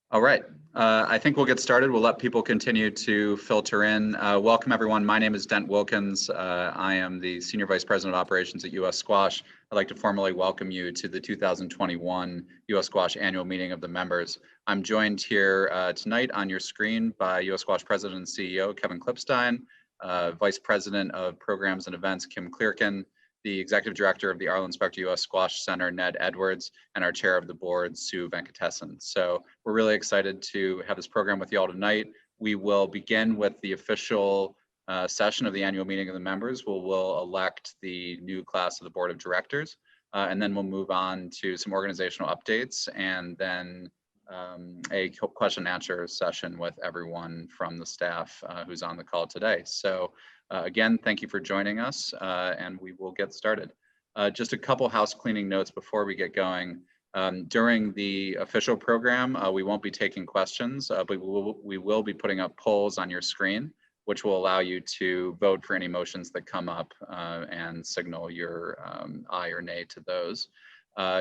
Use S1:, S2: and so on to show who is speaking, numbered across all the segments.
S1: All right, I think we'll get started. We'll let people continue to filter in. Welcome everyone, my name is Dent Wilkens. I am the Senior Vice President of Operations at US Squash. I'd like to formally welcome you to the 2021 US Squash Annual Meeting of the Members. I'm joined here tonight on your screen by US Squash President and CEO Kevin Klipstein, Vice President of Programs and Events Kim Clearkin, the Executive Director of the Arlen Specter US Squash Center, Ned Edwards, and our Chair of the Board, Sue Venkatesan. So we're really excited to have this program with you all tonight. We will begin with the official session of the annual meeting of the members. We'll elect the new class of the Board of Directors, and then we'll move on to some organizational updates, and then a question and answer session with everyone from the staff who's on the call today. So again, thank you for joining us, and we will get started. Just a couple house cleaning notes before we get going. During the official program, we won't be taking questions, but we will be putting up polls on your screen, which will allow you to vote for any motions that come up and signal your aye or nay to those.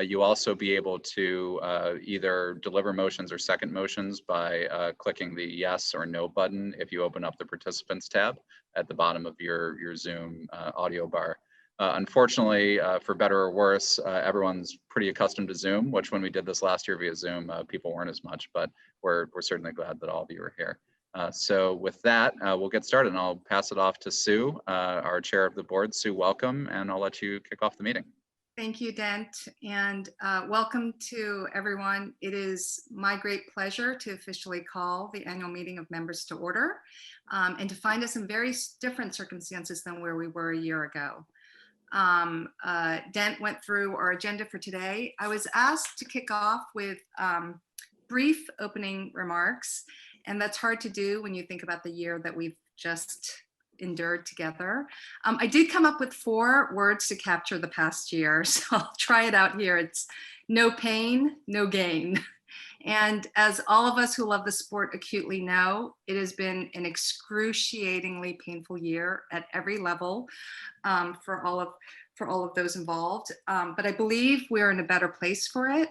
S1: You'll also be able to either deliver motions or second motions by clicking the yes or no button if you open up the participants tab at the bottom of your Zoom audio bar. Unfortunately, for better or worse, everyone's pretty accustomed to Zoom, which when we did this last year via Zoom, people weren't as much, but we're certainly glad that all of you are here. So with that, we'll get started, and I'll pass it off to Sue, our Chair of the Board. Sue, welcome, and I'll let you kick off the meeting.
S2: Thank you, Dent, and welcome to everyone. It is my great pleasure to officially call the annual meeting of members to order, and to find us in very different circumstances than where we were a year ago. Dent went through our agenda for today. I was asked to kick off with brief opening remarks, and that's hard to do when you think about the year that we've just endured together. I did come up with 4 words to capture the past year, so I'll try it out here. It's no pain, no gain. And as all of us who love the sport acutely know, it has been an excruciatingly painful year at every level for all of those involved. But I believe we're in a better place for it.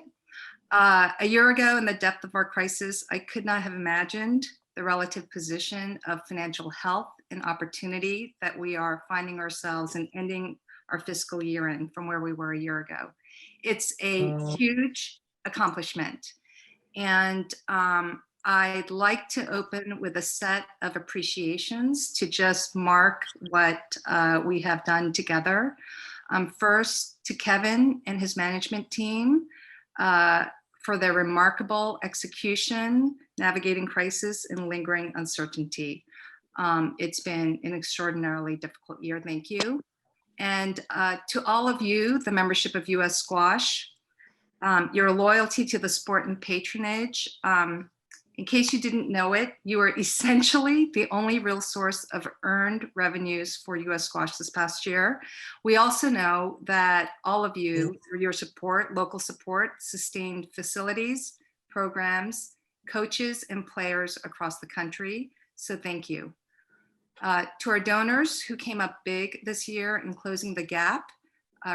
S2: A year ago, in the depth of our crisis, I could not have imagined the relative position of financial health and opportunity that we are finding ourselves in ending our fiscal year in from where we were a year ago. It's a huge accomplishment. And I'd like to open with a set of appreciations to just mark what we have done together. First, to Kevin and his management team for their remarkable execution, navigating crisis and lingering uncertainty. It's been an extraordinarily difficult year, thank you. And to all of you, the membership of US Squash, your loyalty to the sport and patronage. In case you didn't know it, you are essentially the only real source of earned revenues for US Squash this past year. We also know that all of you, through your support, local support, sustained facilities, programs, coaches, and players across the country. So thank you. To our donors who came up big this year in closing the gap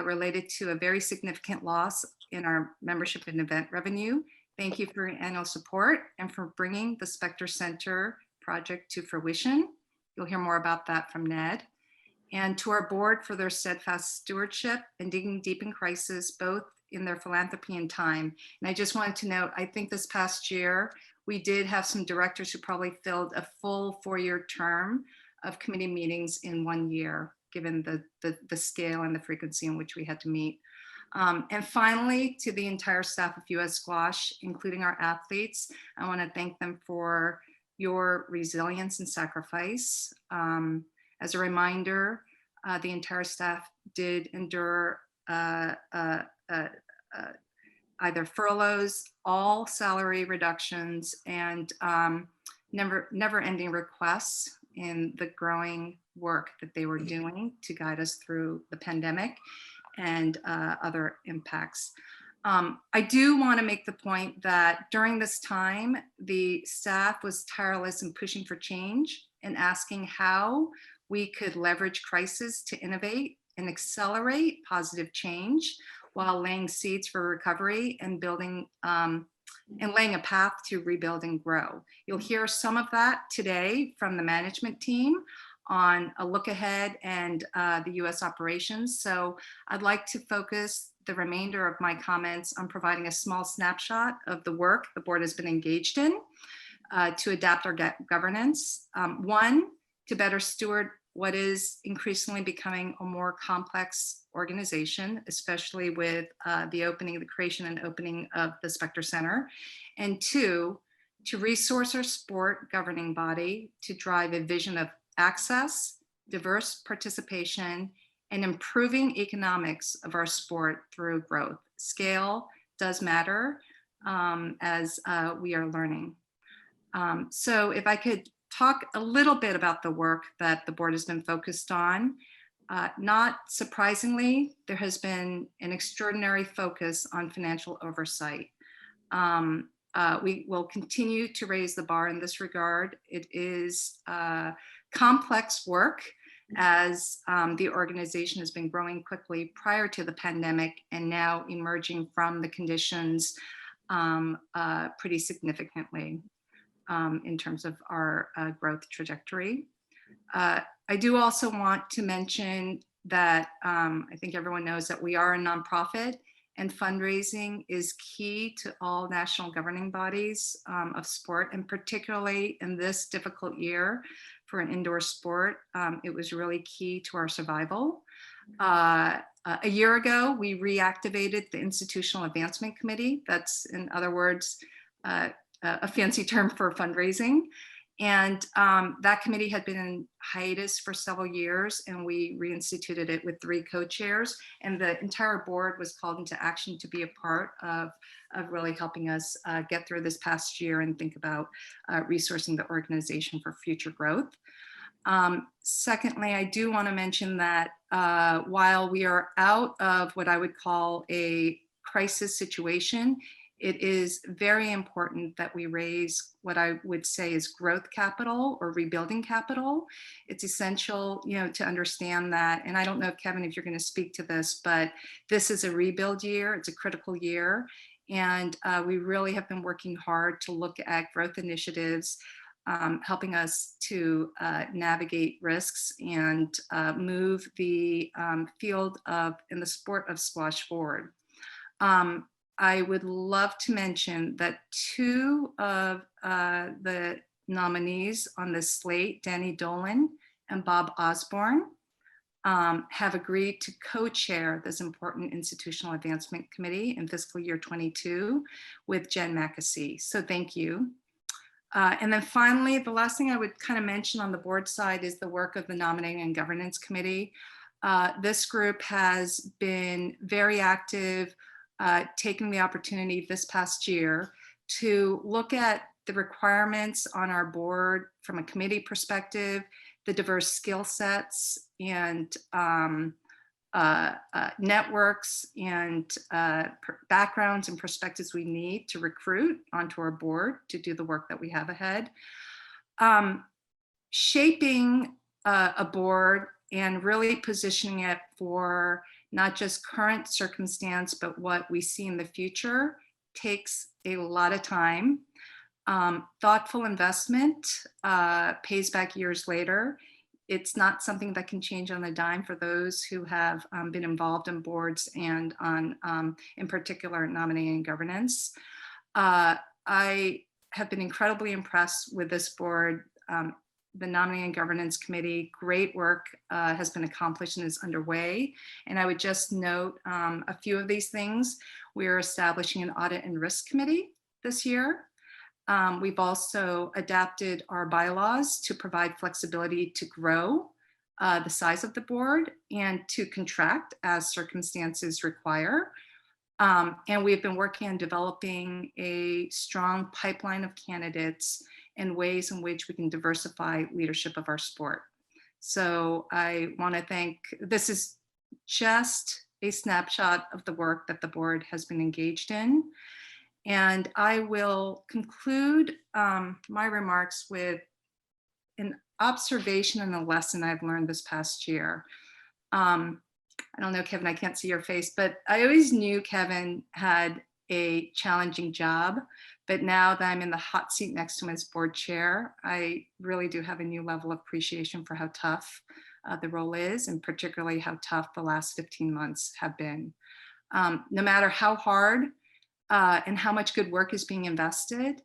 S2: related to a very significant loss in our membership and event revenue. Thank you for your annual support and for bringing the Spectre Center project to fruition. You'll hear more about that from Ned. And to our board for their steadfast stewardship and digging deep in crisis, both in their philanthropy and time. And I just wanted to note, I think this past year, we did have some directors who probably filled a full 4-year term of committee meetings in 1 year, given the scale and the frequency in which we had to meet. And finally, to the entire staff of US Squash, including our athletes, I want to thank them for your resilience and sacrifice. As a reminder, the entire staff did endure either furloughs, all salary reductions, and never-ending requests in the growing work that they were doing to guide us through the pandemic and other impacts. I do want to make the point that during this time, the staff was tireless in pushing for change and asking how we could leverage crisis to innovate and accelerate positive change while laying seeds for recovery and building and laying a path to rebuild and grow. You'll hear some of that today from the management team on a look ahead and the US operations. So I'd like to focus the remainder of my comments on providing a small snapshot of the work the board has been engaged in to adapt our governance. One, to better steward what is increasingly becoming a more complex organization, especially with the creation and opening of the Spectre Center. And two, to resource our sport governing body to drive a vision of access, diverse participation, and improving economics of our sport through growth. Scale does matter as we are learning. So if I could talk a little bit about the work that the board has been focused on. Not surprisingly, there has been an extraordinary focus on financial oversight. We will continue to raise the bar in this regard. It is complex work as the organization has been growing quickly prior to the pandemic and now emerging from the conditions pretty significantly. In terms of our growth trajectory. I do also want to mention that I think everyone knows that we are a nonprofit and fundraising is key to all national governing bodies of sport, and particularly in this difficult year for an indoor sport, it was really key to our survival. A year ago, we reactivated the Institutional Advancement Committee. That's, in other words, a fancy term for fundraising. And that committee had been in hiatus for several years, and we reinstituted it with 3 co-chairs, and the entire board was called into action to be a part of really helping us get through this past year and think about resourcing the organization for future growth. Secondly, I do want to mention that while we are out of what I would call a crisis situation, it is very important that we raise what I would say is growth capital or rebuilding capital. It's essential, to understand that. And I don't know, Kevin, if you're going to speak to this, but this is a rebuild year. It's a critical year. And we really have been working hard to look at growth initiatives, helping us to navigate risks and move the field in the sport of squash forward. I would love to mention that 2 of the nominees on this slate, Danny Dolan and Bob Osborne, have agreed to co-chair this important institutional advancement committee in fiscal year 22 with Jen McAsee. So thank you. And then finally, the last thing I would kind of mention on the board side is the work of the Nominating and Governance Committee. This group has been very active, taking the opportunity this past year to look at the requirements on our board from a committee perspective, the diverse skill sets and networks and backgrounds and perspectives we need to recruit onto our board to do the work that we have ahead. Shaping a board and really positioning it for not just current circumstance, but what we see in the future takes a lot of time. Thoughtful investment pays back years later. It's not something that can change on a dime for those who have been involved in boards and on, in particular, nominating and governance. I have been incredibly impressed with this board. The Nominating and Governance Committee, great work has been accomplished and is underway. And I would just note a few of these things. We are establishing an Audit and Risk Committee this year. We've also adapted our bylaws to provide flexibility to grow the size of the board and to contract as circumstances require. And we've been working on developing a strong pipeline of candidates and ways in which we can diversify leadership of our sport. So I want to thank, this is just a snapshot of the work that the board has been engaged in. And I will conclude my remarks with an observation and a lesson I've learned this past year. I don't know, Kevin, I can't see your face, but I always knew Kevin had a challenging job, but now that I'm in the hot seat next to him as board chair, I really do have a new level of appreciation for how tough the role is, and particularly how tough the last 15 months have been. No matter how hard and how much good work is being invested,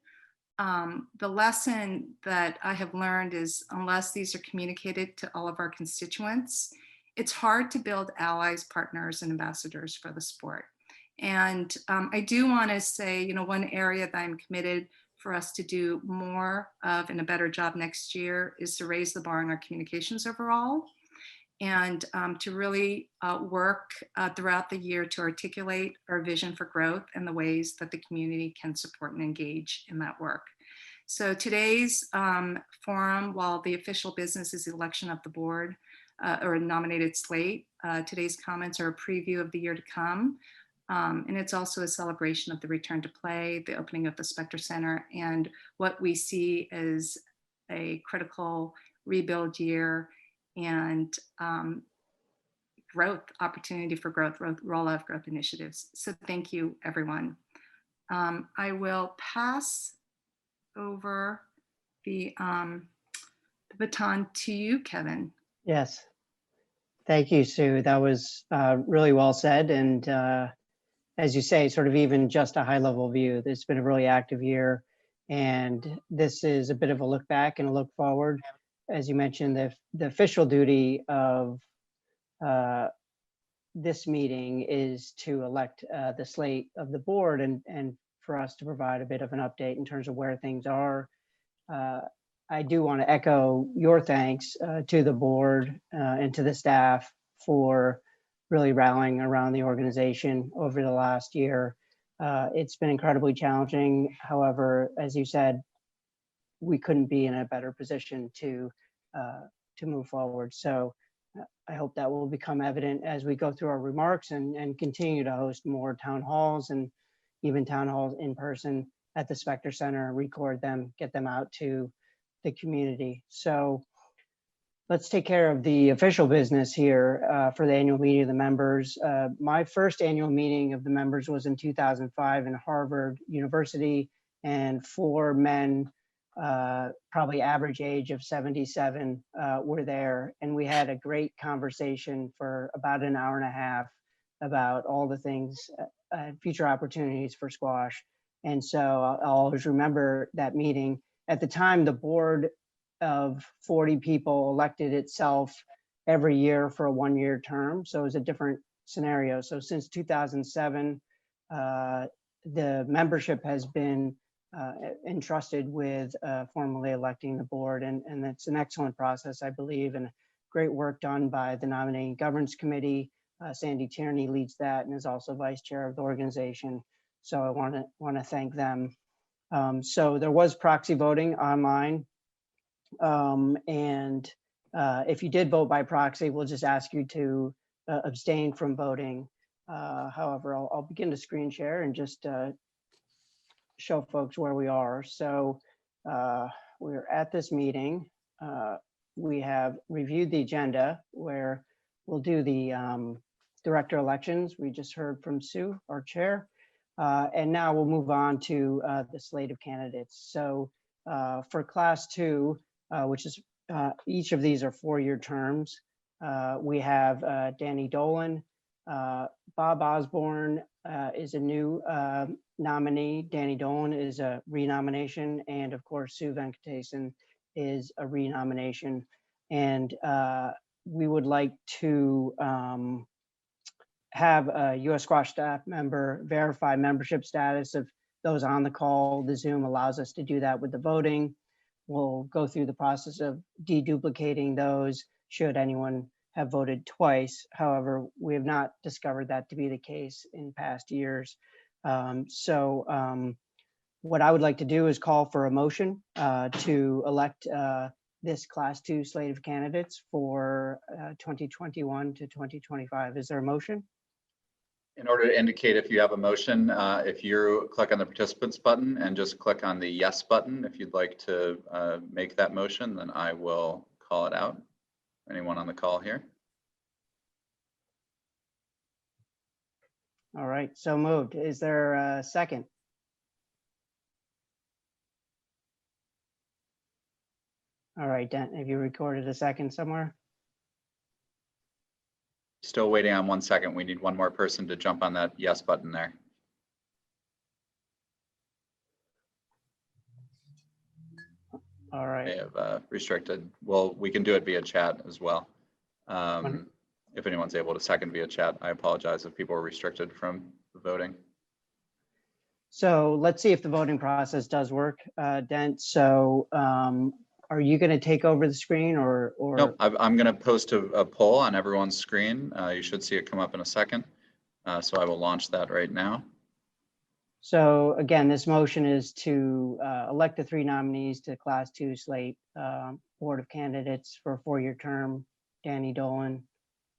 S2: the lesson that I have learned is unless these are communicated to all of our constituents, it's hard to build allies, partners, and ambassadors for the sport. And I do want to say, one area that I'm committed for us to do more of and a better job next year is to raise the bar on our communications overall, and to really work throughout the year to articulate our vision for growth and the ways that the community can support and engage in that work. So today's forum, while the official business is the election of the board or a nominated slate, today's comments are a preview of the year to come. And it's also a celebration of the return to play, the opening of the Spectre Center, and what we see as a critical rebuild year and growth, opportunity for growth, rollout of growth initiatives. So thank you, everyone. I will pass over the baton to you, Kevin.
S3: Yes. Thank you, Sue. That was really well said. And as you say, sort of even just a high level view, it's been a really active year. And this is a bit of a look back and a look forward. As you mentioned, the official duty of this meeting is to elect the slate of the board and for us to provide a bit of an update in terms of where things are. I do want to echo your thanks to the board and to the staff for really rallying around the organization over the last year. It's been incredibly challenging. However, as you said, we couldn't be in a better position to move forward. So I hope that will become evident as we go through our remarks and continue to host more town halls and even town halls in person at the Spectre Center, record them, get them out to the community. So let's take care of the official business here for the annual meeting of the members. My first annual meeting of the members was in 2005 in Harvard University, and 4 men, probably average age of 77, were there. And we had a great conversation for about an hour and a half about all the things, future opportunities for squash. And so I'll always remember that meeting. At the time, the board of 40 people elected itself every year for a 1-year term. So it was a different scenario. So since 2007, the membership has been entrusted with formally electing the board. And that's an excellent process, I believe, and great work done by the Nominating Governance Committee. Sandy Tierney leads that and is also vice chair of the organization. So I want to thank them. So there was proxy voting online. And if you did vote by proxy, we'll just ask you to abstain from voting. However, I'll begin to screen share and just show folks where we are. So we're at this meeting. We have reviewed the agenda where we'll do the director elections. We just heard from Sue, our chair. And now we'll move on to the slate of candidates. So for class 2, which is each of these are 4-year terms, we have Danny Dolan. Bob Osborne is a new nominee. Danny Dolan is a renomination. And of course, Sue Venkatesan is a renomination. And we would like to have a US Squash staff member verify membership status of those on the call. The Zoom allows us to do that with the voting. We'll go through the process of deduplicating those should anyone have voted twice. However, we have not discovered that to be the case in past years. What I would like to do is call for a motion to elect this class 2 slate of candidates for 2021 to 2025. Is there a motion?
S1: In order to indicate if you have a motion, if you click on the participants button and just click on the yes button, if you'd like to make that motion, then I will call it out. Anyone on the call here?
S3: All right, so moved. Is there a second? All right, Dent, have you recorded a second somewhere?
S1: Still waiting on 1 second. We need one more person to jump on that yes button there.
S3: All right.
S1: May have restricted. Well, we can do it via chat as well. If anyone's able to second via chat, I apologize if people are restricted from voting.
S3: So let's see if the voting process does work, Dent. So are you going to take over the screen or?
S1: Nope, I'm going to post a poll on everyone's screen. You should see it come up in a second. So I will launch that right now.
S3: So again, this motion is to elect the 3 nominees to Class 2 slate Board of Candidates for a 4-year term: Danny Dolan,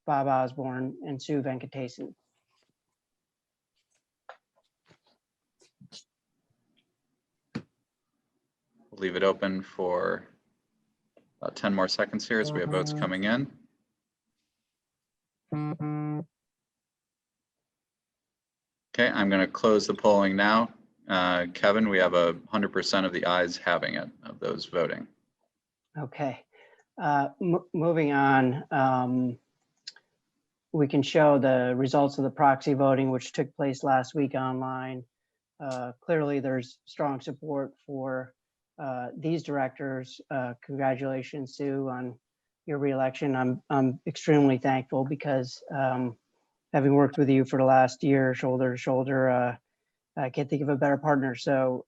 S3: Bob Osborne, and Sue Venkatesan.
S1: We'll leave it open for about 10 more seconds here as we have votes coming in. Okay, I'm going to close the polling now. Kevin, we have 100% of the ayes having it, of those voting.
S3: Okay, moving on. We can show the results of the proxy voting, which took place last week online. Clearly, there's strong support for these directors. Congratulations, Sue, on your reelection. I'm extremely thankful because having worked with you for the last year, shoulder to shoulder, I can't think of a better partner. So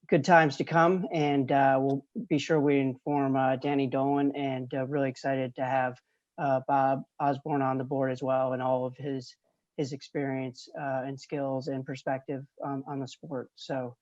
S3: good times to come, and we'll be sure we inform Danny Dolan, and really excited to have Bob Osborne on the board as well, and all of his experience and skills and perspective on the sport. So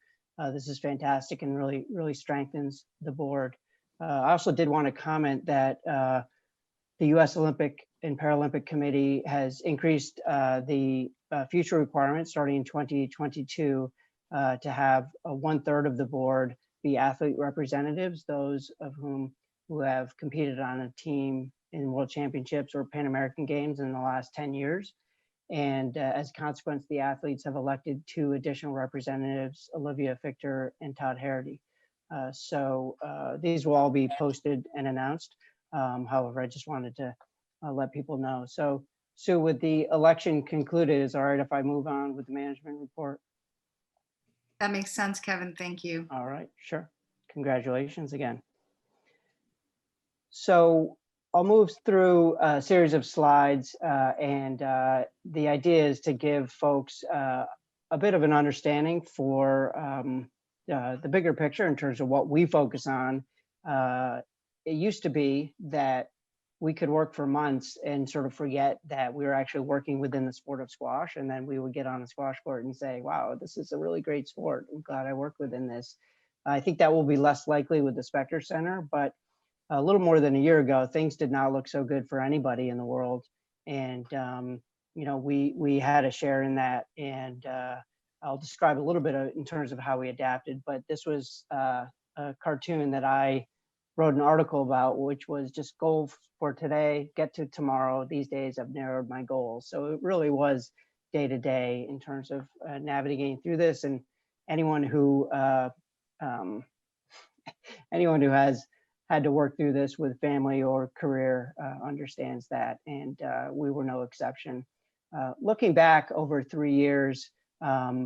S3: this is fantastic and really strengthens the board. I also did want to comment that the U.S. Olympic and Paralympic Committee has increased the future requirements starting in 2022 to have 1/3 of the board be athlete representatives, those of whom who have competed on a team in World Championships or Pan American Games in the last 10 years. And as a consequence, the athletes have elected 2 additional representatives, Olivia Fichter and Todd Harity. So these will all be posted and announced. However, I just wanted to let people know. So Sue, with the election concluded, is it all right if I move on with the management report?
S2: That makes sense, Kevin. Thank you.
S3: All right, sure. Congratulations again. So I'll move through a series of slides, and the idea is to give folks a bit of an understanding for the bigger picture in terms of what we focus on. It used to be that we could work for months and sort of forget that we were actually working within the sport of squash, and then we would get on a squash court and say, wow, this is a really great sport. I'm glad I work within this. I think that will be less likely with the Spectre Center, but a little more than a year ago, things did not look so good for anybody in the world. And, you know, we had a share in that. And I'll describe a little bit in terms of how we adapted, but this was a cartoon that I wrote an article about, which was just goal for today, get to tomorrow. These days I've narrowed my goals. So it really was day to day in terms of navigating through this. And anyone who has had to work through this with family or career understands that, and we were no exception. Looking back over 3 years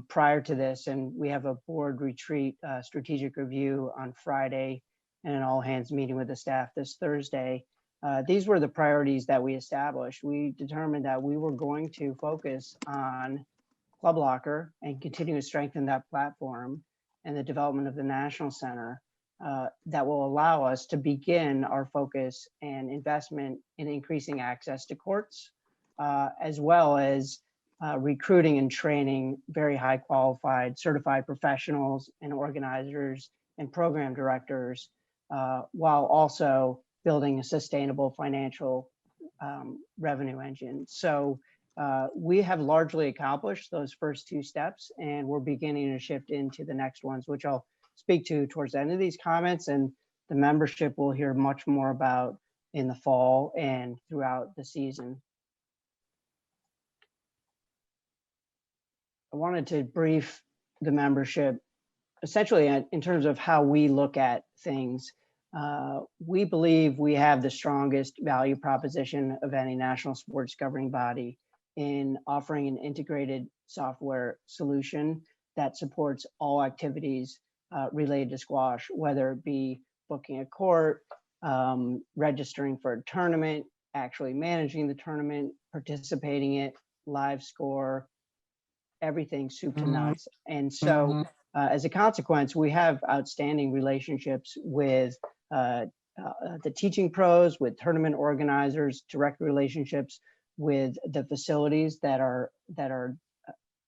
S3: prior to this, and we have a board retreat strategic review on Friday and an all hands meeting with the staff this Thursday. These were the priorities that we established. We determined that we were going to focus on Club Locker and continue to strengthen that platform and the development of the National Center. That will allow us to begin our focus and investment in increasing access to courts, as well as recruiting and training very high qualified certified professionals and organizers and program directors, while also building a sustainable financial revenue engine. So we have largely accomplished those first 2 steps, and we're beginning to shift into the next ones, which I'll speak to towards the end of these comments, and the membership will hear much more about in the fall and throughout the season. I wanted to brief the membership essentially in terms of how we look at things. We believe we have the strongest value proposition of any national sports governing body in offering an integrated software solution that supports all activities related to squash, whether it be booking a court, registering for a tournament, actually managing the tournament, participating in it, live score, everything soup to nuts. And so as a consequence, we have outstanding relationships with the teaching pros, with tournament organizers, direct relationships with the facilities that are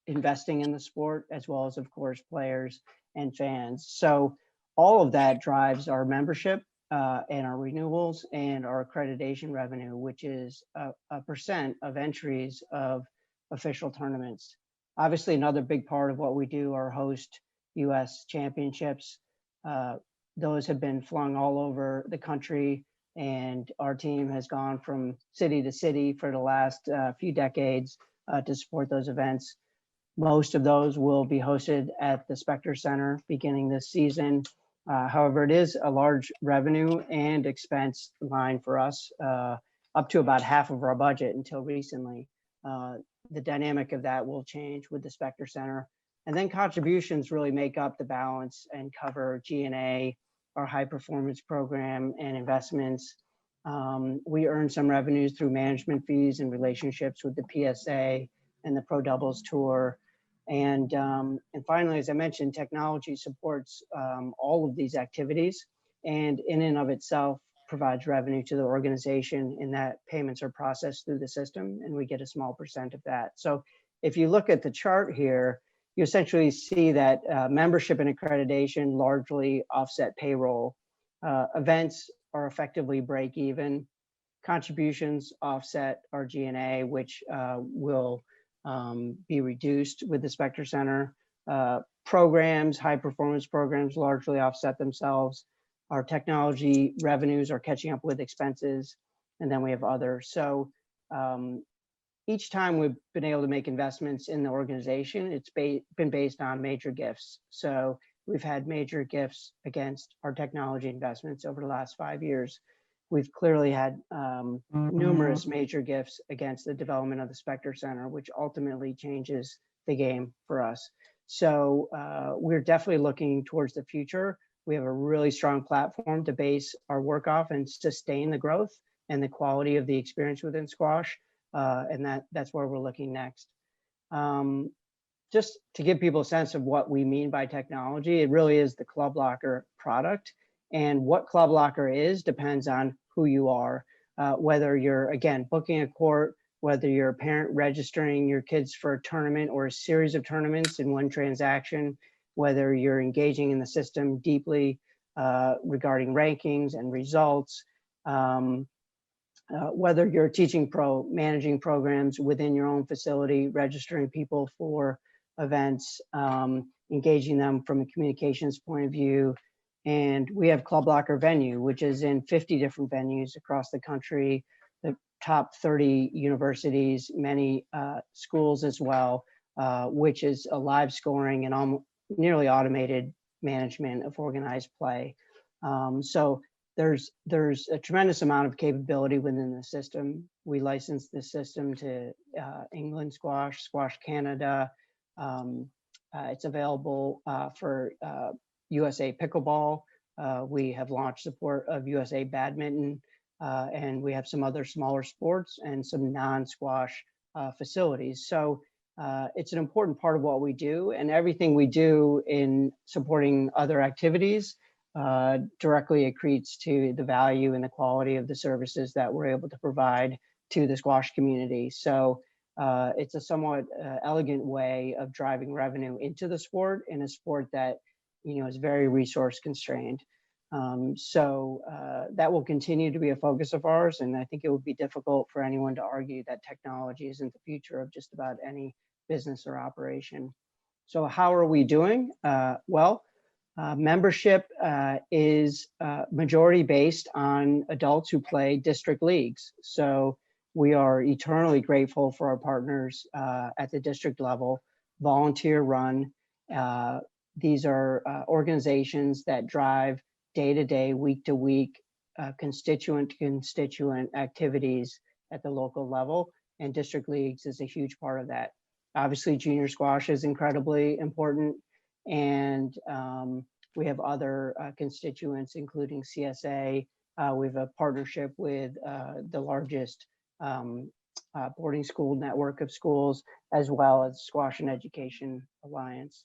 S3: investing in the sport, as well as, of course, players and fans. So all of that drives our membership and our renewals and our accreditation revenue, which is a percent of entries of official tournaments. Obviously, another big part of what we do are host U.S. championships. Those have been flung all over the country, and our team has gone from city to city for the last few decades to support those events. Most of those will be hosted at the Spectre Center beginning this season. However, it is a large revenue and expense line for us, up to about half of our budget until recently. The dynamic of that will change with the Spectre Center. And then contributions really make up the balance and cover G&A, our high performance program, and investments. We earn some revenues through management fees and relationships with the PSA and the Pro Doubles Tour. And finally, as I mentioned, technology supports all of these activities, and in and of itself provides revenue to the organization in that payments are processed through the system, and we get a small percent of that. So if you look at the chart here, you essentially see that membership and accreditation largely offset payroll. Events are effectively break even. Contributions offset our G&A, which will be reduced with the Spectre Center. Programs, high performance programs largely offset themselves. Our technology revenues are catching up with expenses, and then we have others. So each time we've been able to make investments in the organization, it's been based on major gifts. So we've had major gifts against our technology investments over the last 5 years. We've clearly had numerous major gifts against the development of the Spectre Center, which ultimately changes the game for us. So we're definitely looking towards the future. We have a really strong platform to base our work off and sustain the growth and the quality of the experience within squash. And that's where we're looking next. Just to give people a sense of what we mean by technology, it really is the Club Locker product. And what Club Locker is depends on who you are, whether you're, again, booking a court, whether you're a parent registering your kids for a tournament or a series of tournaments in one transaction, whether you're engaging in the system deeply regarding rankings and results, whether you're a teaching pro, managing programs within your own facility, registering people for events, engaging them from a communications point of view. And we have Club Locker Venue, which is in 50 different venues across the country, the top 30 universities, many schools as well, which is a live scoring and nearly automated management of organized play. So there's a tremendous amount of capability within the system. We license the system to England Squash, Squash Canada. It's available for USA Pickleball. We have launched support of USA Badminton, and we have some other smaller sports and some non-squash facilities. So it's an important part of what we do, and everything we do in supporting other activities directly accretes to the value and the quality of the services that we're able to provide to the squash community. So it's a somewhat elegant way of driving revenue into the sport, in a sport that is very resource constrained. So that will continue to be a focus of ours, and I think it would be difficult for anyone to argue that technology isn't the future of just about any business or operation. So how are we doing? Membership is majority based on adults who play district leagues. So we are eternally grateful for our partners at the district level. volunteer run. These are organizations that drive day-to-day, week-to-week, constituent activities at the local level, and district leagues is a huge part of that. Obviously, junior squash is incredibly important, and we have other constituents, including CSA. We have a partnership with the largest boarding school network of schools, as well as Squash and Education Alliance.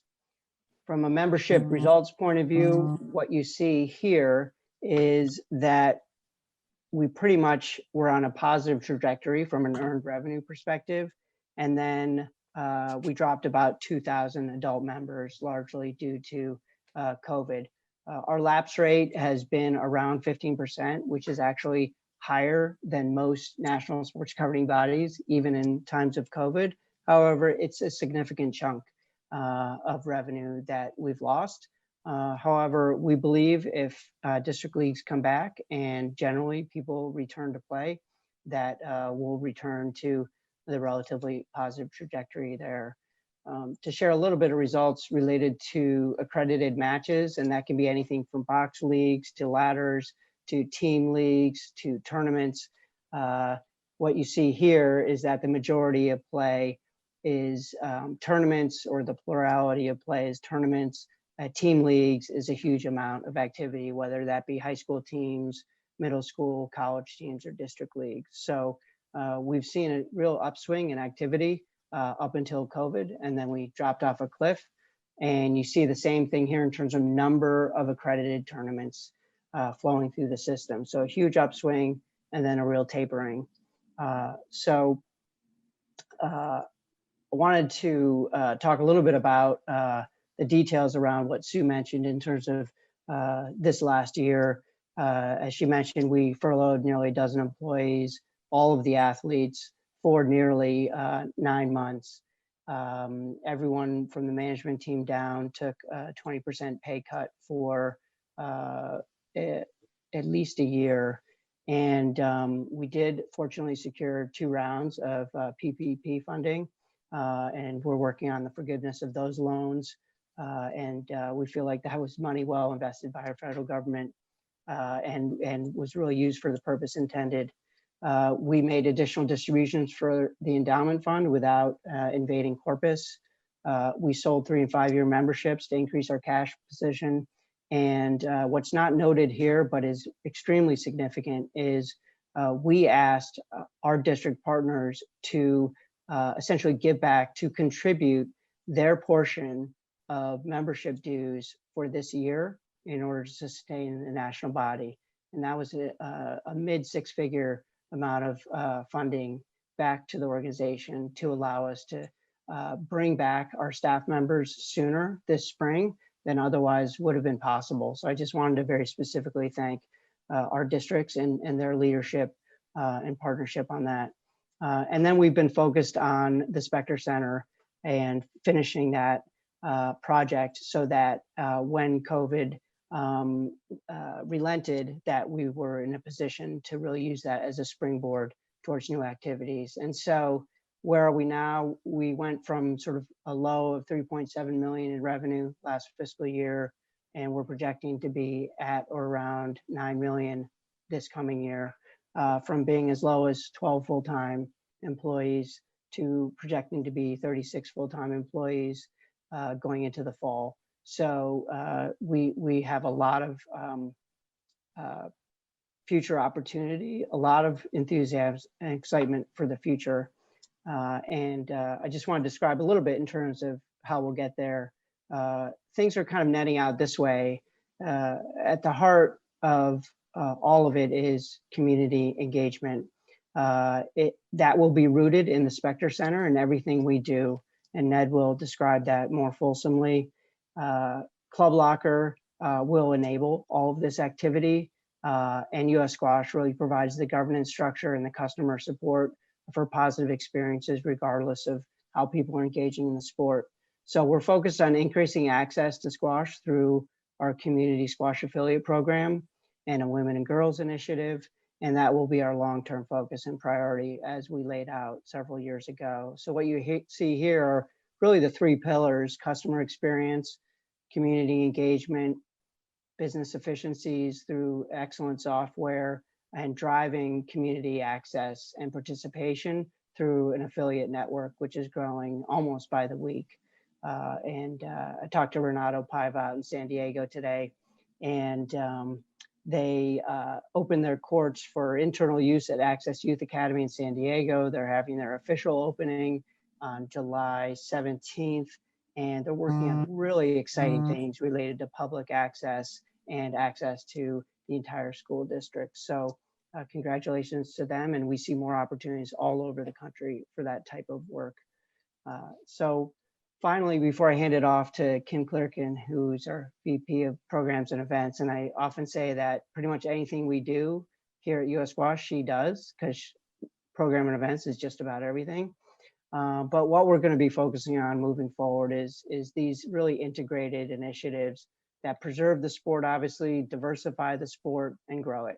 S3: From a membership results point of view, what you see here is that we pretty much were on a positive trajectory from an earned revenue perspective. And then we dropped about 2,000 adult members, largely due to COVID. Our lapse rate has been around 15%, which is actually higher than most national sports governing bodies, even in times of COVID. However, it's a significant chunk of revenue that we've lost. However, we believe if district leagues come back and generally people return to play, that we'll return to the relatively positive trajectory there. To share a little bit of results related to accredited matches, and that can be anything from box leagues to ladders to team leagues to tournaments. What you see here is that the majority of play is tournaments, or the plurality of play is tournaments. Team leagues is a huge amount of activity, whether that be high school teams, middle school, college teams, or district leagues. So we've seen a real upswing in activity up until COVID, and then we dropped off a cliff. And you see the same thing here in terms of number of accredited tournaments flowing through the system. So a huge upswing and then a real tapering. I wanted to talk a little bit about the details around what Sue mentioned in terms of this last year. As she mentioned, we furloughed nearly a dozen employees, all of the athletes, for nearly 9 months. Everyone from the management team down took a 20% pay cut for at least a year. And we did fortunately secure 2 rounds of PPP funding, and we're working on the forgiveness of those loans. We feel like that was money well invested by our federal government and was really used for the purpose intended. We made additional distributions for the endowment fund without invading corpus. We sold 3- and 5-year memberships to increase our cash position. And what's not noted here, but is extremely significant, is we asked our district partners to essentially give back, to contribute their portion of membership dues for this year in order to sustain the national body. And that was a mid 6-figure amount of funding back to the organization to allow us to bring back our staff members sooner this spring than otherwise would have been possible. So I just wanted to very specifically thank our districts and their leadership and partnership on that. And then we've been focused on the Spectre Center and finishing that project so that when COVID relented, that we were in a position to really use that as a springboard towards new activities. And so where are we now? We went from sort of a low of 3.7 million in revenue last fiscal year, and we're projecting to be at or around 9 million this coming year, from being as low as 12 full-time employees to projecting to be 36 full-time employees going into the fall. So we have a lot of future opportunity, a lot of enthusiasm and excitement for the future. I just want to describe a little bit in terms of how we'll get there. Things are kind of netting out this way. At the heart of all of it is community engagement. That will be rooted in the Spectre Center and everything we do. And Ned will describe that more fulsomely. Club Locker will enable all of this activity. And US Squash really provides the governance structure and the customer support for positive experiences, regardless of how people are engaging in the sport. So we're focused on increasing access to squash through our community squash affiliate program and a women and girls initiative. And that will be our long-term focus and priority as we laid out several years ago. So what you see here are really the three pillars: customer experience, community engagement, business efficiencies through excellent software, and driving community access and participation through an affiliate network, which is growing almost by the week. I talked to Renato Paiva out in San Diego today, and they opened their courts for internal use at Access Youth Academy in San Diego. They're having their official opening on July 17th, and they're working on really exciting things related to public access and access to the entire school district. So congratulations to them, and we see more opportunities all over the country for that type of work. So finally, before I hand it off to Kim Clearkin, who's our VP of Programs and Events, and I often say that pretty much anything we do here at US Squash, she does, because program and events is just about everything. But what we're going to be focusing on moving forward is these really integrated initiatives that preserve the sport, obviously, diversify the sport, and grow it.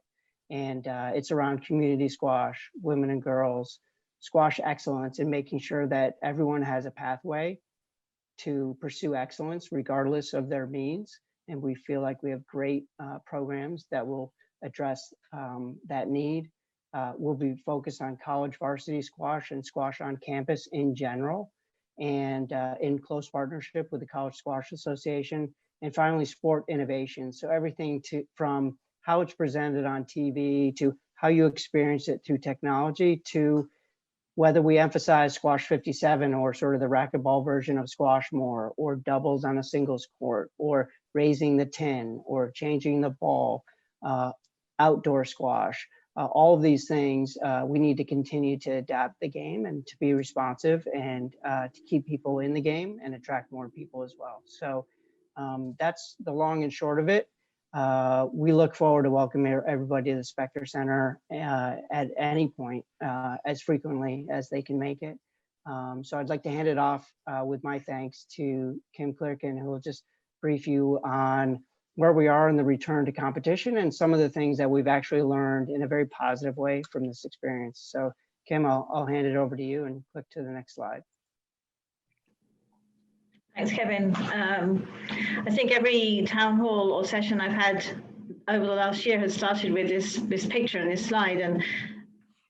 S3: And it's around community squash, women and girls, squash excellence, and making sure that everyone has a pathway to pursue excellence regardless of their means. And we feel like we have great programs that will address that need. We'll be focused on college varsity squash and squash on campus in general, and in close partnership with the College Squash Association. And finally, sport innovation. So everything from how it's presented on TV to how you experience it through technology, to whether we emphasize squash 57 or sort of the racquetball version of squash more, or doubles on a singles court, or raising the tin, or changing the ball, outdoor squash. All of these things, we need to continue to adapt the game and to be responsive, and to keep people in the game and attract more people as well. So that's the long and short of it. We look forward to welcoming everybody to the Spectre Center at any point, as frequently as they can make it. So I'd like to hand it off with my thanks to Kim Clearkin, who will just brief you on where we are in the return to competition and some of the things that we've actually learned in a very positive way from this experience. So Kim, I'll hand it over to you and click to the next slide.
S4: Thanks, Kevin. I think every town hall or session I've had over the last year has started with this picture and this slide. And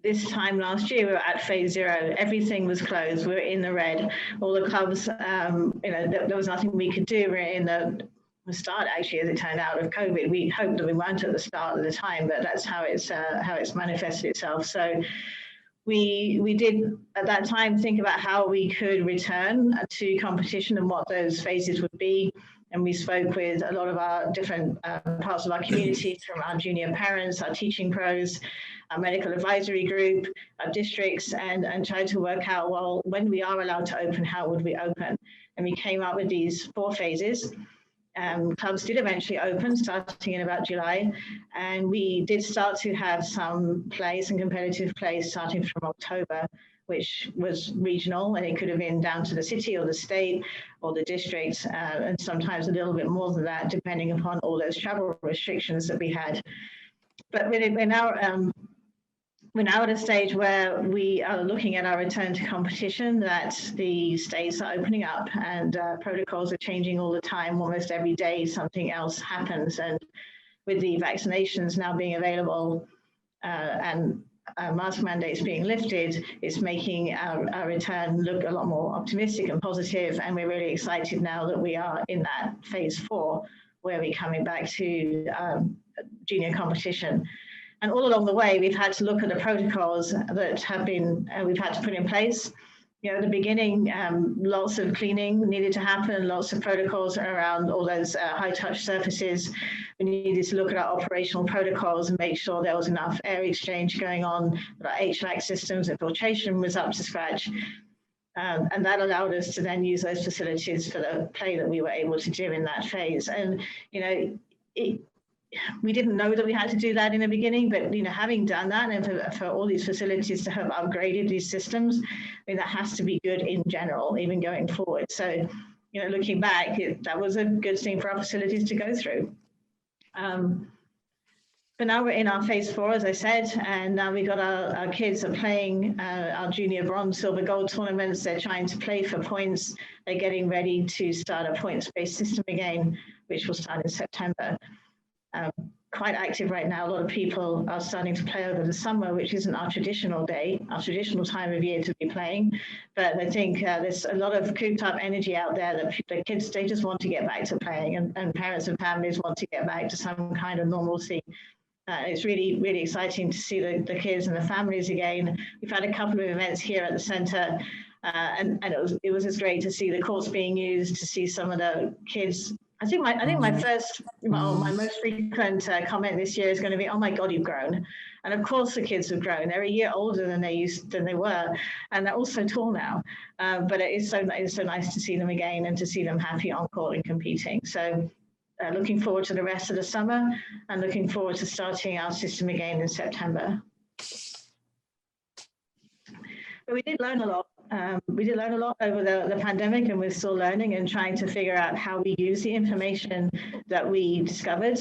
S4: this time last year, we were at phase 0. Everything was closed. We were in the red. All the clubs, there was nothing we could do. We were in the start, actually, as it turned out, of COVID. We hoped that we weren't at the start of the time, but that's how it's manifested itself. So we did at that time think about how we could return to competition and what those phases would be. And we spoke with a lot of our different parts of our community, from our junior parents, our teaching pros, our medical advisory group, our districts, and tried to work out, well, when we are allowed to open, how would we open? And we came up with these 4 phases. Clubs did eventually open, starting in about July, and we did start to have some competitive play starting from October, which was regional, and it could have been down to the city or the state or the district, and sometimes a little bit more than that, depending upon all those travel restrictions that we had. But we're now at a stage where we are looking at our return to competition, that the states are opening up and protocols are changing all the time. Almost every day something else happens. And with the vaccinations now being available and mask mandates being lifted, it's making our return look a lot more optimistic and positive. And we're really excited now that we are in that phase 4, where we're coming back to junior competition. And all along the way, we've had to look at the protocols that have been, we've had to put in place. At the beginning, lots of cleaning needed to happen, lots of protocols around all those high-touch surfaces. We needed to look at our operational protocols and make sure there was enough air exchange going on, that our HVAC systems and filtration was up to scratch. And that allowed us to then use those facilities for the play that we were able to do in that phase. And, we didn't know that we had to do that in the beginning, but having done that, and for all these facilities to have upgraded these systems, that has to be good in general, even going forward. So, looking back, that was a good thing for our facilities to go through. But But now we're in our phase 4, as I said, and now we got our kids are playing our junior bronze, silver, gold tournaments. They're trying to play for points. They're getting ready to start a points-based system again, which will start in September. Quite active right now. A lot of people are starting to play over the summer, which isn't our traditional time of year to be playing. But I think there's a lot of cooped up energy out there that the kids, they just want to get back to playing, and parents and families want to get back to some kind of normalcy. It's really, really exciting to see the kids and the families again. We've had a couple of events here at the center, and it was just great to see the courts being used, to see some of the kids. I think my most frequent comment this year is going to be, "Oh my God, you've grown!" And of course, the kids have grown. They're a year older than they were, and they're all so tall now. But it's so nice to see them again and to see them happy on court and competing. So. Looking forward to the rest of the summer and looking forward to starting our system again in September. But we did learn a lot. We did learn a lot over the pandemic, and we're still learning and trying to figure out how we use the information that we discovered.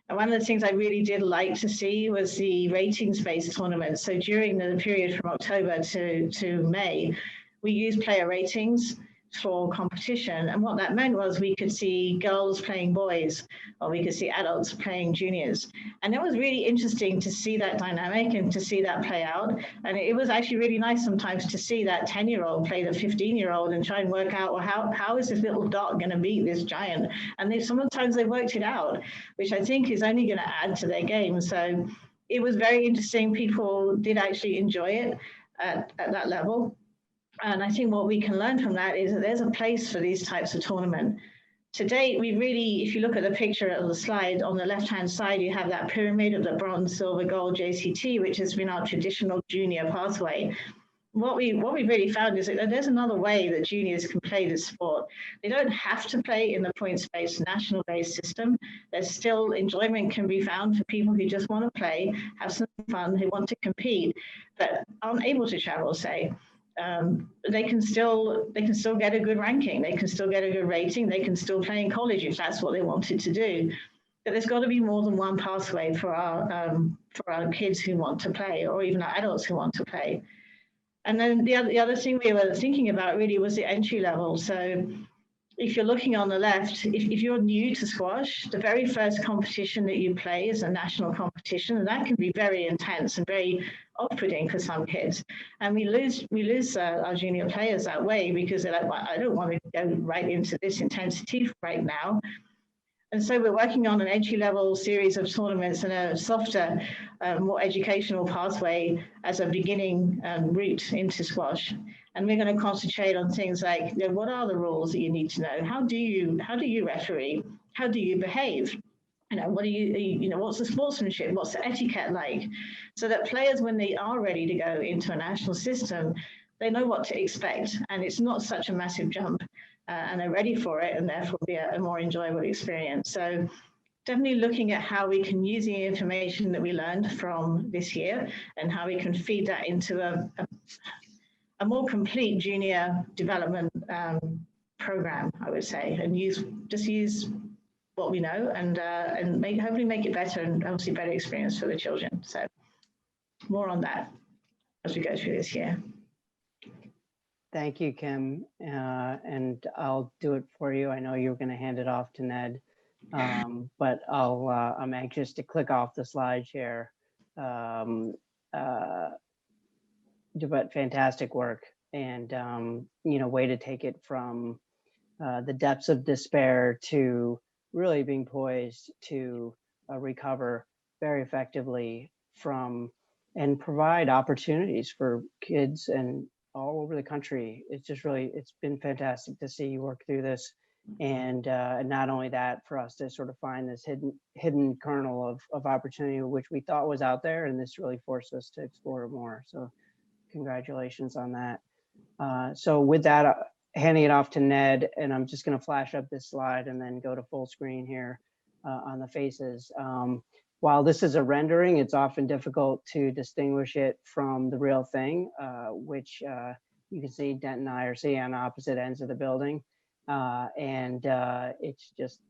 S4: And one of the things I really did like to see was the ratings-based tournaments. So during the period from October to May, we used player ratings for competition, and what that meant was we could see girls playing boys, or we could see adults playing juniors, and it was really interesting to see that dynamic and to see that play out. And it was actually really nice sometimes to see that 10-year-old play the 15-year-old and try and work out, well, how is this little dot going to beat this giant? And sometimes they worked it out, which I think is only going to add to their game. So it was very interesting. People did actually enjoy it at that level. And I think what we can learn from that is that there's a place for these types of tournament. To date, we really, if you look at the picture of the slide, on the left-hand side, you have that pyramid of the bronze, silver, gold, JCT, which has been our traditional junior pathway. What we really found is that there's another way that juniors can play this sport. They don't have to play in the points-based, national-based system. There's still enjoyment can be found for people who just want to play, have some fun, who want to compete, but aren't able to travel, say. They can still get a good ranking, they can still get a good rating, they can still play in college if that's what they wanted to do. But there's got to be more than one pathway for our kids who want to play, or even our adults who want to play. And then the other thing we were thinking about really was the entry level. So if you're looking on the left, if you're new to squash, the very first competition that you play is a national competition, and that can be very intense and very off-putting for some kids. And we lose our junior players that way because they're like, well, I don't want to go right into this intensity right now. And so we're working on an entry-level series of tournaments and a softer, more educational pathway as a beginning route into squash. And we're going to concentrate on things like, what are the rules that you need to know? How do you referee? How do you behave? What's the sportsmanship? What's the etiquette like? So that players, when they are ready to go into a national system, they know what to expect, and it's not such a massive jump, and they're ready for it, and therefore be a more enjoyable experience. So definitely looking at how we can use the information that we learned from this year and how we can feed that into a more complete junior development program, I would say, and use what we know and hopefully make it better, and obviously better experience for the children. So more on that as we go through this year.
S3: Thank you, Kim. And I'll do it for you. I know you were going to hand it off to Ned, but I'm anxious to click off the slide share. But fantastic work, and way to take it from the depths of despair to really being poised to recover very effectively from and provide opportunities for kids and all over the country. It's just really, it's been fantastic to see you work through this. And not only that, for us to sort of find this hidden kernel of opportunity, which we thought was out there, and this really forced us to explore it more. So congratulations on that. So with that, handing it off to Ned, and I'm just going to flash up this slide and then go to full screen here on the faces. While this is a rendering, it's often difficult to distinguish it from the real thing, which you can see Dent and I are seeing on opposite ends of the building. And it's just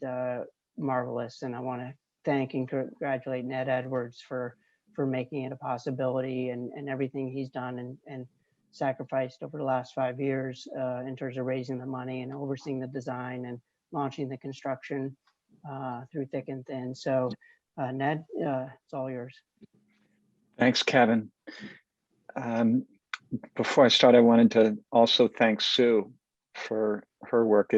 S3: marvelous. And I want to thank and congratulate Ned Edwards for making it a possibility and everything he's done and sacrificed over the last 5 years in terms of raising the money and overseeing the design and launching the construction through thick and thin. So Ned, it's all yours.
S5: Thanks, Kevin. Before I start, I wanted to also thank Sue for her work.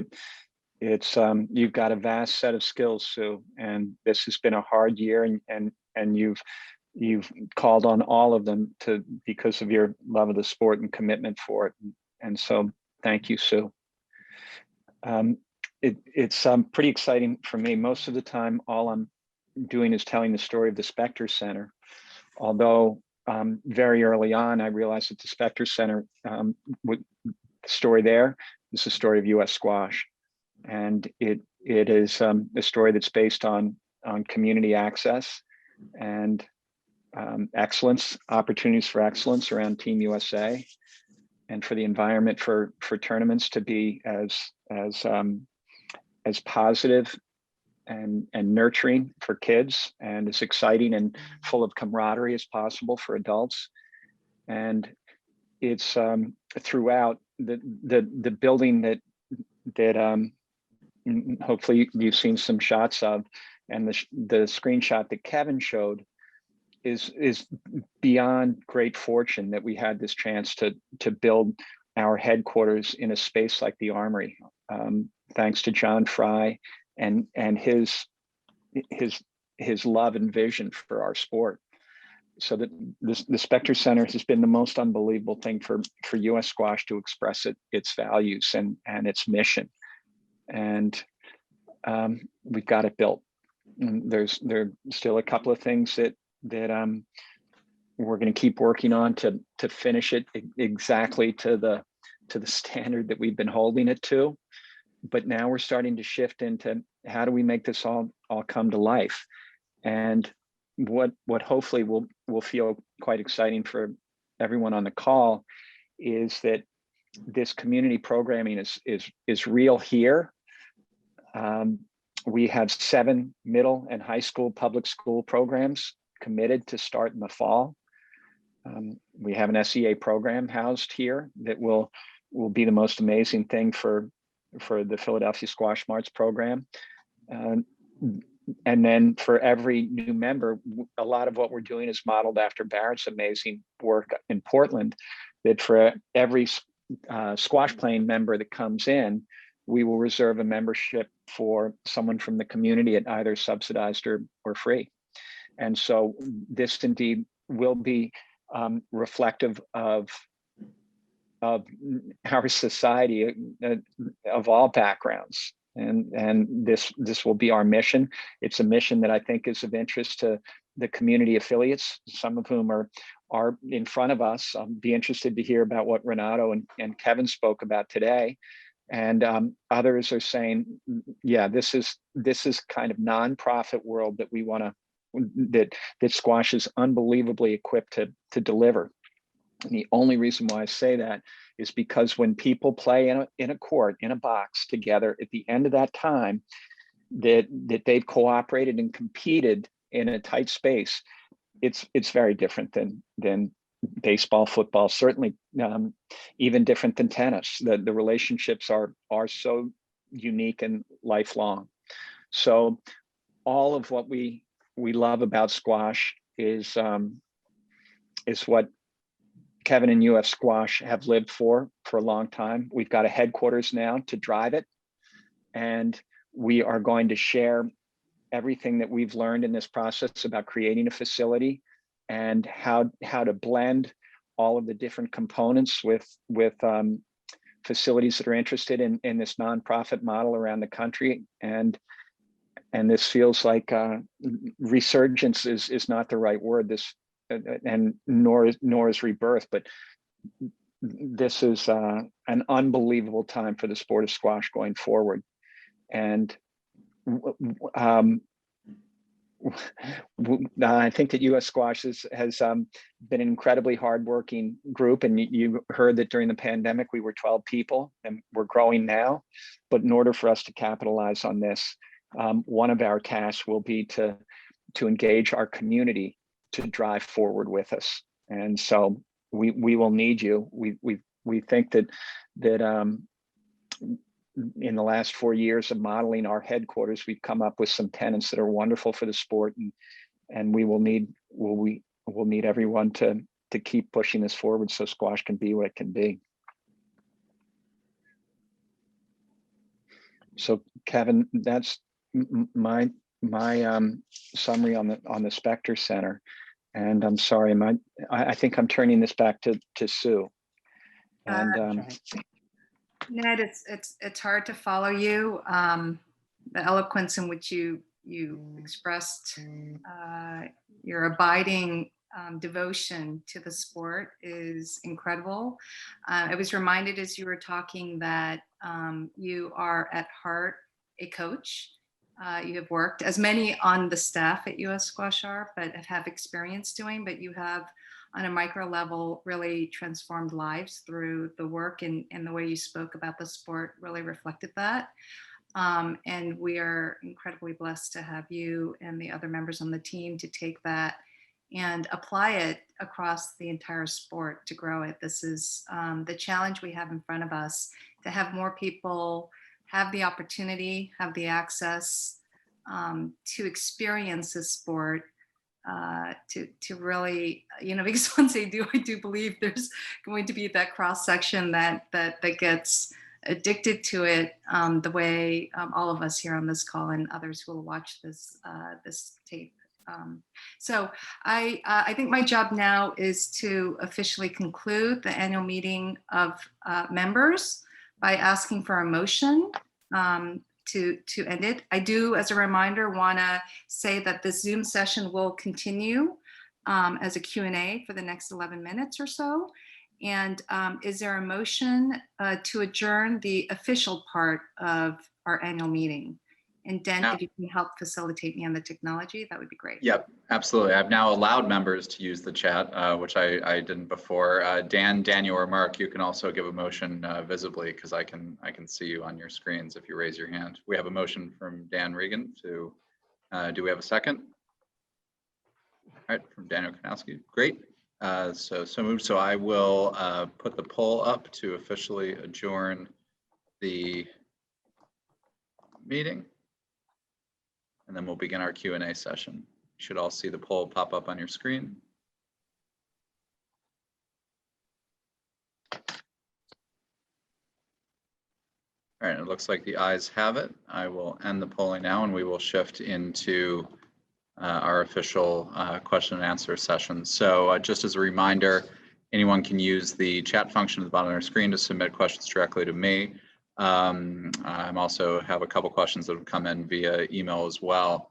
S5: It's you've got a vast set of skills, Sue, and this has been a hard year, and you've called on all of them because of your love of the sport and commitment for it. And so thank you, Sue. It's pretty exciting for me. Most of the time, all I'm doing is telling the story of the Spectre Center. Although very early on, I realized that the Spectre Center, the story there is the story of US squash. And it is a story that's based on community access and excellence, opportunities for excellence around Team USA, and for the environment for tournaments to be as positive and nurturing for kids, and as exciting and full of camaraderie as possible for adults. And it's throughout the building that hopefully you've seen some shots of, and the screenshot that Kevin showed is beyond great fortune that we had this chance to build our headquarters in a space like the Armory, thanks to John Fry and his love and vision for our sport. So that the Spectre Center has been the most unbelievable thing for US squash to express its values and its mission. And we've got it built. And there are still a couple of things that we're going to keep working on to finish it exactly to the standard that we've been holding it to. But now we're starting to shift into how do we make this all come to life. And what hopefully will feel quite exciting for everyone on the call is that this community programming is real here. We have 7 middle and high school public school programs committed to start in the fall. We have an SEA program housed here that will be the most amazing thing for the Philadelphia Squash Marts program. And then for every new member, a lot of what we're doing is modeled after Barrett's amazing work in Portland, that for every squash playing member that comes in, we will reserve a membership for someone from the community at either subsidized or free. And so this indeed will be reflective of our society of all backgrounds. And this will be our mission. It's a mission that I think is of interest to the community affiliates, some of whom are in front of us. I'll be interested to hear about what Renato and Kevin spoke about today. And others are saying, yeah, this is kind of nonprofit world that we want to, that squash is unbelievably equipped to deliver. And the only reason why I say that is because when people play in a court, in a box together, at the end of that time, that they've cooperated and competed in a tight space, it's very different than baseball, football, certainly even different than tennis. The relationships are so unique and lifelong. So all of what we love about squash is what Kevin and US Squash have lived for a long time. We've got a headquarters now to drive it, and we are going to share everything that we've learned in this process about creating a facility and how to blend all of the different components with facilities that are interested in this nonprofit model around the country. And this feels like resurgence is not the right word. And nor is rebirth, but this is an unbelievable time for the sport of squash going forward. And I think that US Squash has been an incredibly hardworking group, and you heard that during the pandemic we were 12 people, and we're growing now. But in order for us to capitalize on this, one of our tasks will be to to engage our community to drive forward with us. And so we will need you. We think that in the last 4 years of modeling our headquarters, we've come up with some tenets that are wonderful for the sport, and we'll need everyone to keep pushing this forward so squash can be what it can be. So Kevin, that's my summary on the Spectre Center. And I'm sorry, I think I'm turning this back to Sue. And
S2: Ned, it's hard to follow you. The eloquence in which you expressed your abiding devotion to the sport is incredible. I was reminded as you were talking that you are at heart a coach. You have worked, as many on the staff at US Squash are, but have experience doing, but you have on a micro level really transformed lives through the work, and the way you spoke about the sport really reflected that. And we are incredibly blessed to have you and the other members on the team to take that and apply it across the entire sport to grow it. This is the challenge we have in front of us, to have more people have the opportunity, have the access to experience this sport, to really, because once they do, I do believe there's going to be that cross section that gets addicted to it, the way all of us here on this call and others who will watch this tape. So I think my job now is to officially conclude the annual meeting of members by asking for a motion to end it. I do, as a reminder, want to say that this Zoom session will continue as a Q&A for the next 11 minutes or so. And is there a motion to adjourn the official part of our annual meeting? And Dent, if you can help facilitate me on the technology, that would be great.
S1: Yep, absolutely. I've now allowed members to use the chat, which I didn't before. Dan, Daniel, or Mark, you can also give a motion visibly, because I can see you on your screens if you raise your hand. We have a motion from Dan Regan to, do we have a second? All right, from Daniel Kanowski, great. So moved. So I will put the poll up to officially adjourn the meeting. And then we'll begin our Q&A session. You should all see the poll pop up on your screen. All right, it looks like the ayes have it. I will end the polling now, and we will shift into our official question and answer session. So just as a reminder, anyone can use the chat function at the bottom of their screen to submit questions directly to me. I'm also have a couple questions that have come in via email as well.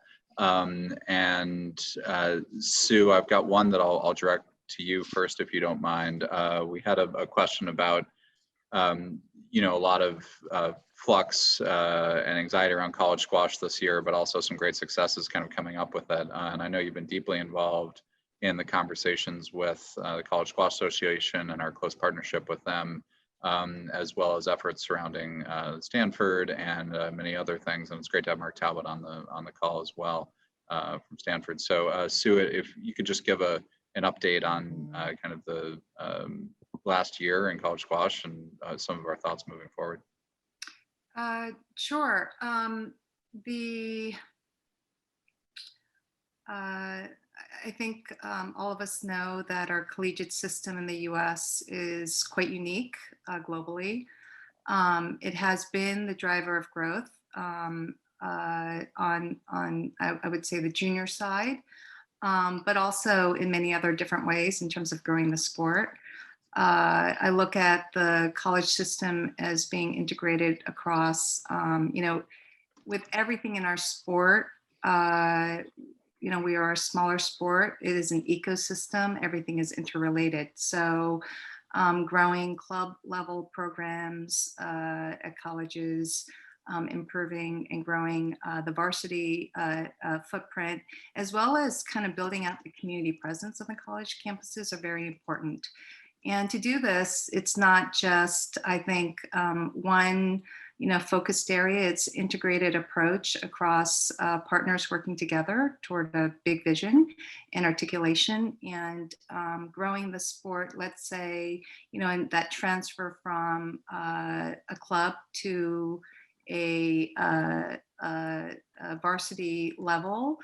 S1: Sue, I've got one that I'll direct to you first, if you don't mind. We had a question about, a lot of flux and anxiety around college squash this year, but also some great successes kind of coming up with it. And I know you've been deeply involved in the conversations with the College Squash Association and our close partnership with them, as well as efforts surrounding Stanford and many other things. And it's great to have Mark Talbot on the call as well from Stanford. So Sue, if you could just give an update on kind of the last year in college squash and some of our thoughts moving forward.
S2: Sure. I think all of us know that our collegiate system in the US is quite unique globally. It has been the driver of growth on I would say the junior side, but also in many other different ways in terms of growing the sport. I look at the college system as being integrated across, with everything in our sport. We are a smaller sport. It is an ecosystem. Everything is interrelated. So growing club level programs at colleges, improving and growing the varsity footprint, as well as kind of building out the community presence of the college campuses are very important. And to do this, it's not just, I think, one focused area. It's integrated approach across partners working together toward a big vision and articulation, and growing the sport, let's say, and that transfer from a club to a varsity level.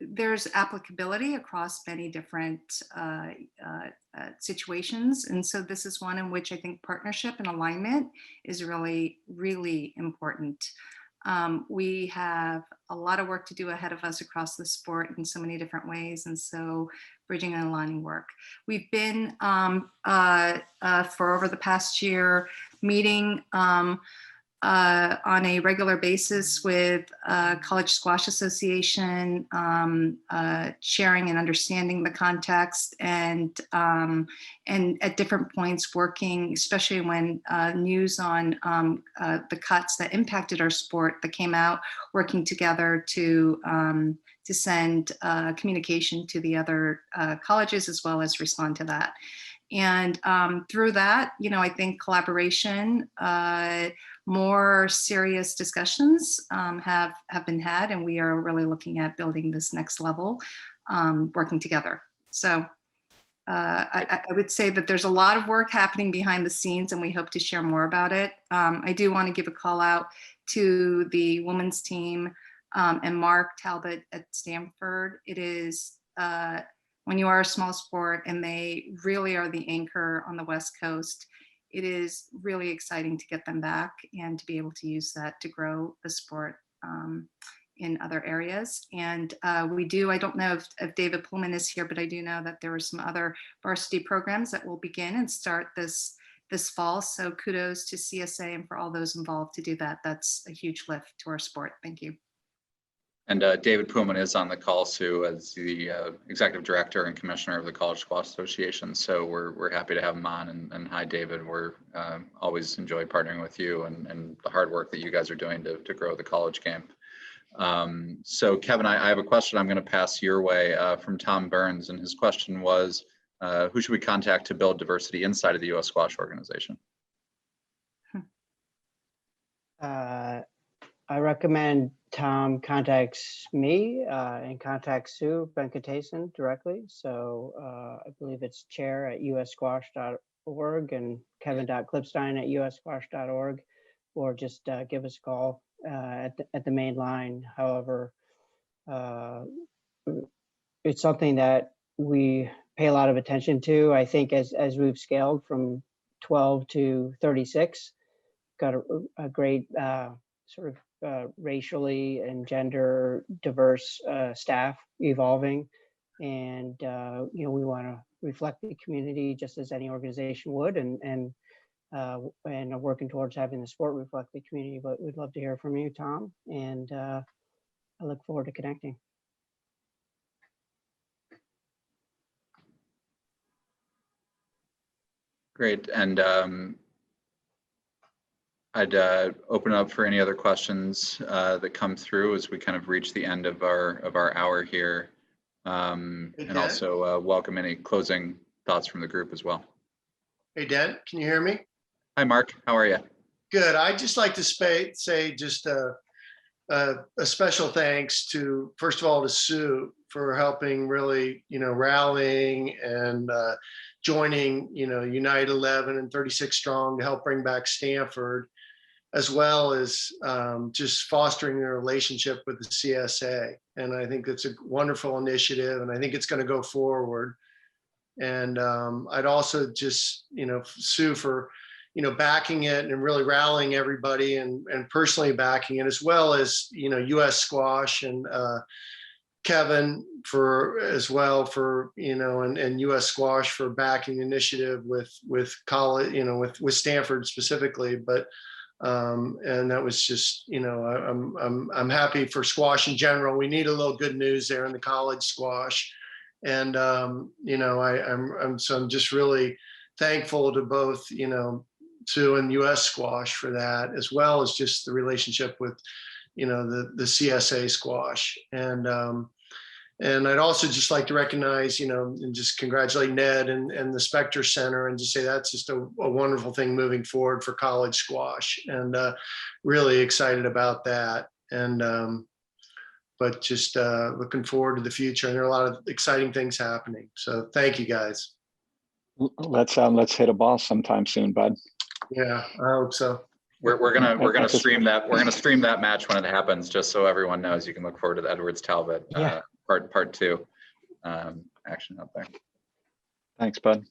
S2: There's applicability across many different situations. And so this is one in which I think partnership and alignment is really, really important. We have a lot of work to do ahead of us across the sport in so many different ways. And so bridging and aligning work. We've been for over the past year meeting on a regular basis with College Squash Association, sharing and understanding the context, and at different points working, especially when news on the cuts that impacted our sport that came out, working together to send communication to the other colleges as well as respond to that. And through that, I think collaboration, more serious discussions have been had, and we are really looking at building this next level, working together. So I would say that there's a lot of work happening behind the scenes, and we hope to share more about it. I do want to give a call out to the women's team and Mark Talbot at Stanford. It is when you are a small sport and they really are the anchor on the West Coast, it is really exciting to get them back and to be able to use that to grow the sport in other areas. And we do, I don't know if David Pullman is here, but I do know that there are some other varsity programs that will begin and start this fall. So kudos to CSA and for all those involved to do that. That's a huge lift to our sport. Thank you.
S1: And David Pullman is on the call, Sue, as the Executive Director and Commissioner of the College Squash Association. So we're happy to have him on. And hi, David. We're always enjoy partnering with you and the hard work that you guys are doing to grow the college game. So Kevin, I have a question I'm going to pass your way from Tom Burns. And his question was, who should we contact to build diversity inside of the U.S. Squash organization?
S3: I recommend Tom contacts me and contacts Sue Venkatesan directly. So I believe it's chair@ussquash.org and kevin.klipstein@ussquash.org, or just give us a call at the main line. However, it's something that we pay a lot of attention to. I think as we've scaled from 12 to 36, got a great sort of racially and gender diverse staff evolving, and we want to reflect the community just as any organization would, and are working towards having the sport reflect the community. But we'd love to hear from you, Tom, and I look forward to connecting.
S1: Great. And I'd open up for any other questions that come through as we kind of reach the end of our hour here, and also welcome any closing thoughts from the group as well.
S6: Hey, Dent, can you hear me?
S1: Hi, Mark. How are you?
S6: Good. I'd just like to say just a special thanks to, first of all, to Sue for helping really, rallying and joining, United 11 and 36 Strong to help bring back Stanford, as well as just fostering a relationship with the CSA. And I think it's a wonderful initiative, and I think it's going to go forward. And I'd also just, Sue for, backing it and really rallying everybody and personally backing it, as well as, US Squash and Kevin as well for, and US Squash for backing the initiative with college, with Stanford specifically. But and that was just, I'm happy for squash in general. We need a little good news there in the college squash. And, I'm just really thankful to both, Sue and US Squash for that, as well as just the relationship with, the CSA squash. And And I'd also just like to recognize, and just congratulate Ned and the Spectre Center, and just say that's just a wonderful thing moving forward for college squash, and really excited about that. And but just looking forward to the future, and there are a lot of exciting things happening. So thank you, guys.
S5: Let's hit a ball sometime soon, bud.
S6: Yeah, I hope so.
S1: We're gonna stream that. We're gonna stream that match when it happens, just so everyone knows. You can look forward to the Edwards Talbot part 2 action up there.
S5: Thanks, bud.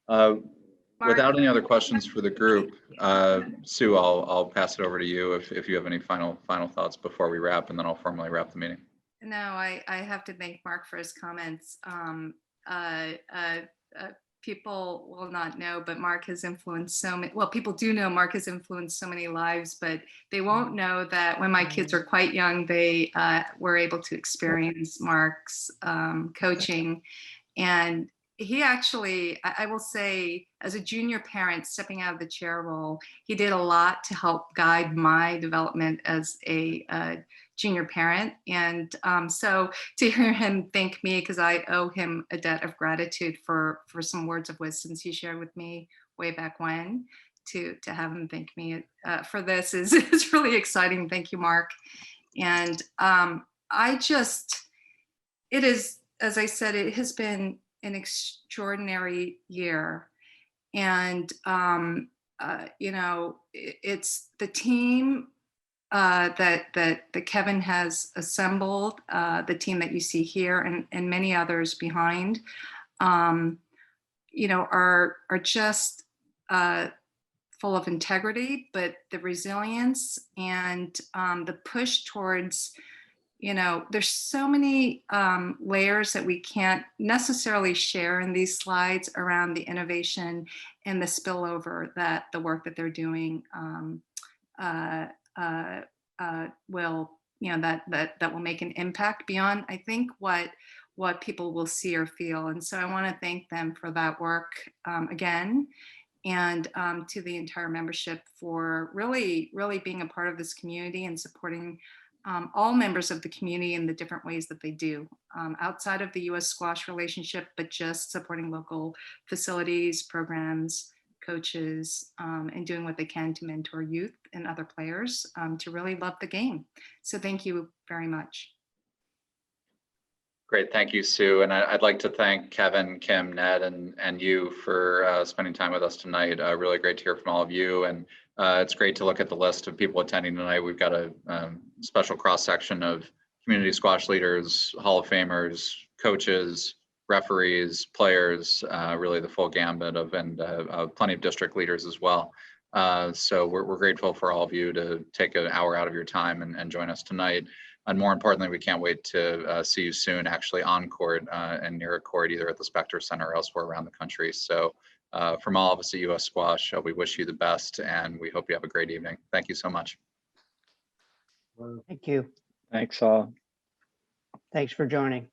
S1: Without any other questions for the group, Sue, I'll pass it over to you if you have any final thoughts before we wrap, and then I'll formally wrap the meeting.
S2: No, I have to thank Mark for his comments. People will not know, but Mark has influenced so many, well, people do know Mark has influenced so many lives, but they won't know that when my kids were quite young, they were able to experience Mark's coaching. And he actually, I will say, as a junior parent stepping out of the chair role, he did a lot to help guide my development as a junior parent. And so to hear him thank me, because I owe him a debt of gratitude for some words of wisdom he shared with me way back when, to have him thank me for this is really exciting. Thank you, Mark. And it is, as I said, it has been an extraordinary year. And, it's the team that Kevin has assembled, the team that you see here and many others behind, are just full of integrity, but the resilience and the push towards, there's so many layers that we can't necessarily share in these slides around the innovation and the spillover that the work that they're doing will, that will make an impact beyond, I think, what people will see or feel. And so I want to thank them for that work again, and to the entire membership for really being a part of this community and supporting all members of the community in the different ways that they do outside of the US squash relationship, but just supporting local facilities, programs, coaches, and doing what they can to mentor youth and other players to really love the game. So thank you very much.
S1: Great, thank you, Sue. And I'd like to thank Kevin, Kim, Ned, and you for spending time with us tonight. Really great to hear from all of you. And it's great to look at the list of people attending tonight. We've got a special cross-section of community squash leaders, Hall of Famers, coaches, referees, players, really the full gambit of, and plenty of district leaders as well. So we're grateful for all of you to take an hour out of your time and join us tonight. And more importantly, we can't wait to see you soon, actually on court and near a court, either at the Spectre Center or elsewhere around the country. So from all of us at US Squash, we wish you the best, and we hope you have a great evening. Thank you so much.
S3: Thank you.
S5: Thanks all.
S3: Thanks for joining.